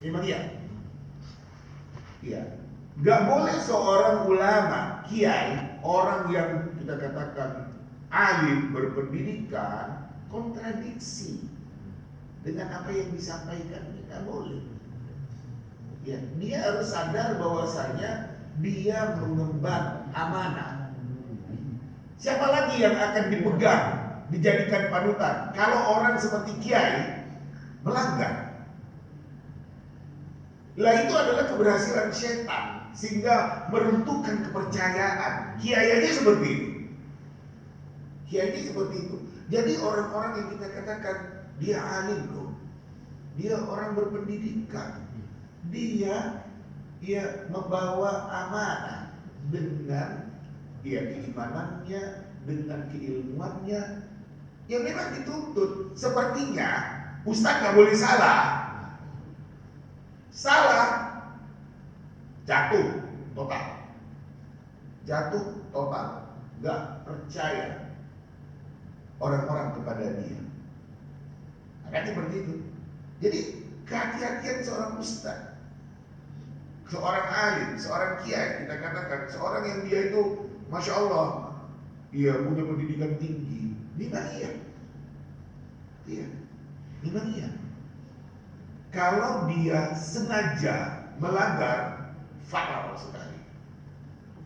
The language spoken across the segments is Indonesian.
Memang iya. Iya. Gak boleh seorang ulama, kiai, orang yang kita katakan alim, berpendidikan, kontradiksi dengan apa yang disampaikan. Gak boleh. Ya, dia harus sadar bahwasanya dia mengemban amanah. Siapa lagi yang akan dipegang, dijadikan panutan kalau orang seperti kiai melanggar? Lah itu adalah keberhasilan setan sehingga meruntuhkan kepercayaan. Kiai aja seperti itu. Kiai aja seperti itu. Jadi orang-orang yang kita katakan dia alim loh, dia orang berpendidikan, dia membawa amanah dengan keimanannya, dengan keilmuannya yang memang dituntut. Sepertinya Ustaz gak boleh salah. Salah, jatuh total, gak percaya orang-orang kepada dia. Akan seperti itu. Jadi kehati-hatian seorang ustaz, seorang alim, seorang kiai, kita katakan seorang yang dia itu Masya Allah, dia punya pendidikan tinggi, memang iya. Iya, memang iya. Kalau dia sengaja melanggar, fatal sekali.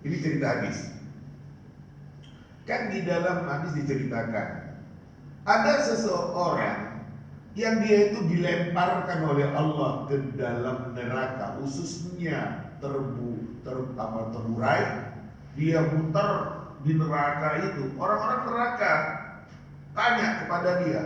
Ini cerita hadis. Kan di dalam hadis diceritakan ada seseorang yang dia itu dilemparkan oleh Allah ke dalam neraka, ususnya terburai, dia muter di neraka itu. Orang-orang neraka tanya kepada dia,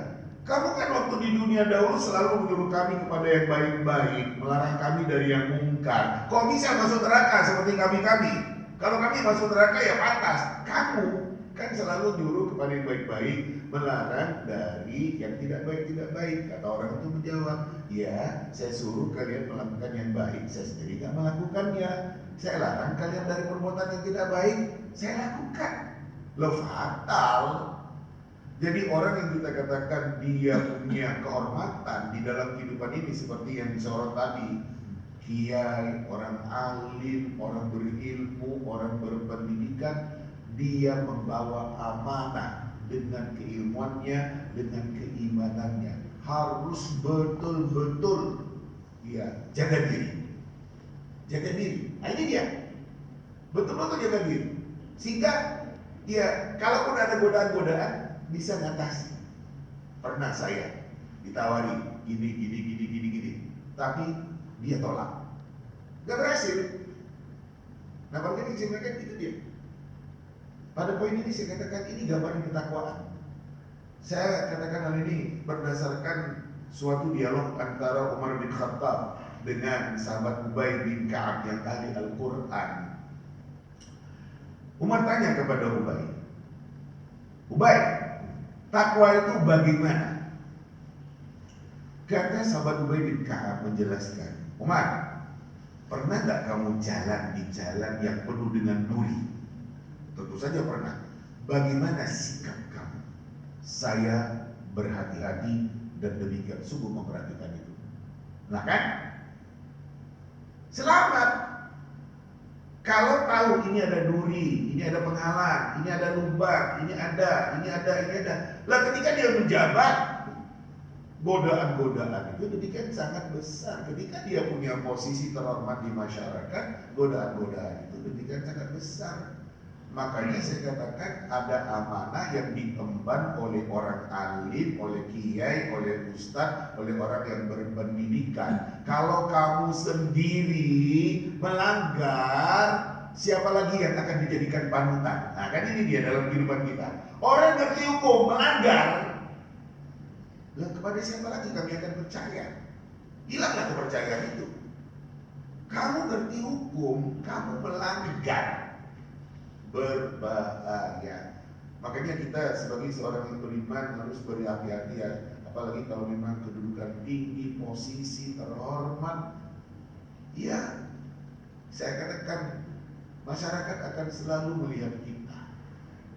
kamu kan waktu di dunia dahulu selalu menyuruh kami kepada yang baik-baik, melarang kami dari yang mungkar. Kok bisa masuk neraka seperti kami-kami? Kalau kami masuk neraka ya pantas. Kamu kan selalu nyuruh kepada yang baik-baik, melarang dari yang tidak baik. Kata orang itu menjawab, ya saya suruh kalian melakukan yang baik, saya sendiri tidak melakukannya. Saya larang kalian dari perbuatan yang tidak baik, saya lakukan. Loh fatal. Jadi orang yang kita katakan dia punya kehormatan di dalam kehidupan ini seperti yang disorot tadi, kiai, orang alim, orang berilmu, orang berpendidikan, dia membawa amanah dengan keilmuannya, dengan keimanannya. Harus betul-betul jaga diri. Jaga diri. Nah, ini dia. Betul-betul jaga diri. Sehingga kalaupun ada godaan-godaan bisa ngatasi. Pernah saya ditawari gini, tapi dia tolak, gak berhasil. Nah, makanya saya katakan itu dia. Pada poin ini saya katakan ini gambaran ketakwaan. Saya katakan hal ini berdasarkan suatu dialog antara Umar bin Khattab dengan sahabat Ubay bin Ka'ab yang ahli Al-Quran. Umar tanya kepada Ubay, takwa itu bagaimana? Kata sahabat Ubay bin Ka'ab menjelaskan, Umar, pernah gak kamu jalan di jalan yang penuh dengan duri? Tentu saja pernah. Bagaimana sikap kamu? Saya berhati-hati dan demikian, sungguh memperhatikan itu. Nah kan? Selamat. Kalau tahu ini ada duri, ini ada penghalang, ini ada lubang, ini ada. Lah ketika dia menjabat, godaan-godaan itu demikian sangat besar. Ketika dia punya posisi terhormat di masyarakat, godaan-godaan itu demikian sangat besar. Makanya saya katakan ada amanah yang diemban oleh orang alim, oleh kiai, oleh ustaz, oleh orang yang berpendidikan. Kalau kamu sendiri melanggar, siapa lagi yang akan dijadikan panutan? Nah kan ini dia dalam kehidupan kita. Orang ngerti hukum melanggar, lah kepada siapa lagi kami akan percaya? Hilanglah kepercayaan itu. Kamu ngerti hukum, kamu melanggar, berbahaya. Makanya kita sebagai seorang yang beriman harus berhati-hati ya. Apalagi kalau memang kedudukan tinggi, posisi terhormat, ya saya katakan masyarakat akan selalu melihat kita.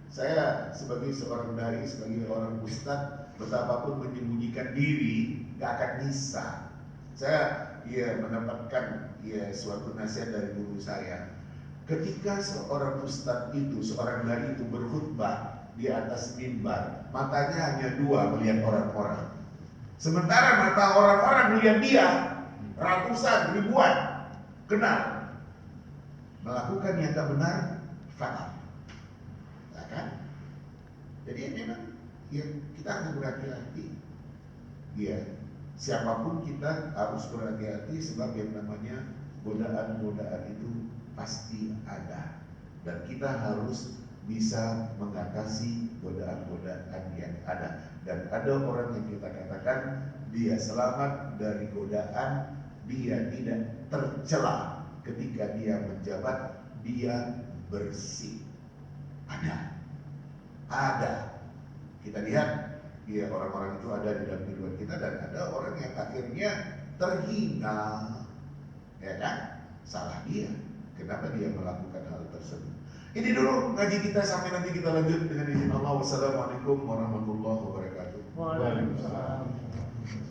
Saya sebagai seorang dai, sebagai orang ustadz, betapapun menyembunyikan diri, gak akan bisa. Saya mendapatkan suatu nasihat dari guru saya. Ketika seorang ustadz itu, seorang dai itu berkhutbah di atas mimbar, matanya hanya dua melihat orang-orang. Sementara mata orang-orang melihat dia ratusan, ribuan. Kenal. Melakukan yang tak benar, fatal. Ya kan? Jadi memang kita harus berhati-hati. Siapapun kita harus berhati-hati sebab yang namanya godaan-godaan itu pasti ada. Dan kita harus bisa mengatasi godaan-godaan yang ada. Dan ada orang yang kita katakan dia selamat dari godaan, dia tidak tercela ketika dia menjabat, dia bersih. Ada. Kita lihat, orang-orang itu ada di dalam kehidupan kita, dan ada orang yang akhirnya terhina, ya kan? Salah dia. Kenapa dia melakukan hal tersebut? Ini dulu ngaji kita, sampai nanti kita lanjut dengan izin Allah. Wassalamualaikum warahmatullahi wabarakatuh. Waalaikumsalam.